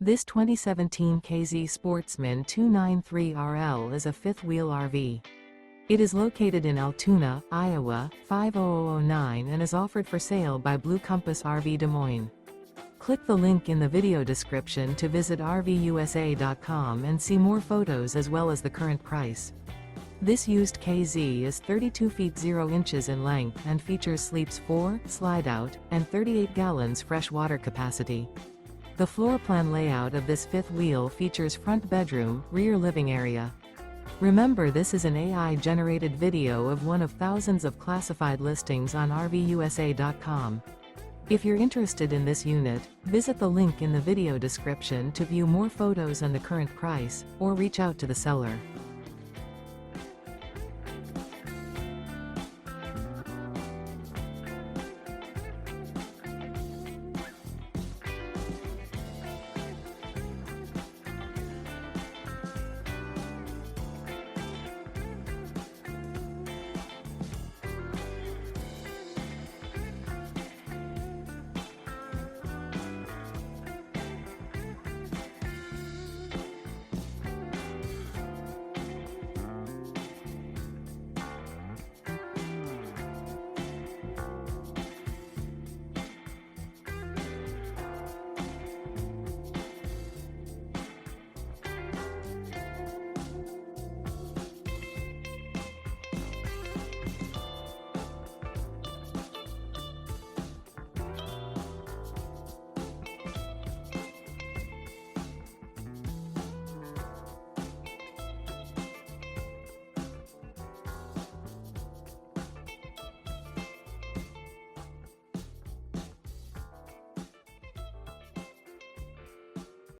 This 2017 K-Z Sportsmen 293RL is a fifth-wheel RV. It is located in Altoona, Iowa, 50009 and is offered for sale by Blue Compass RV Des Moines. Click the link in the video description to visit RVUSA.com and see more photos as well as the current price. This used K-Z is 32 feet 0 inches in length and features sleeps 4, slide-out, and 38 gallons fresh water capacity. The floor plan layout of this fifth wheel features front bedroom, rear living area. Remember, this is an AI-generated video of one of thousands of classified listings on RVUSA.com. If you're interested in this unit, visit the link in the video description to view more photos and the current price, or reach out to the seller.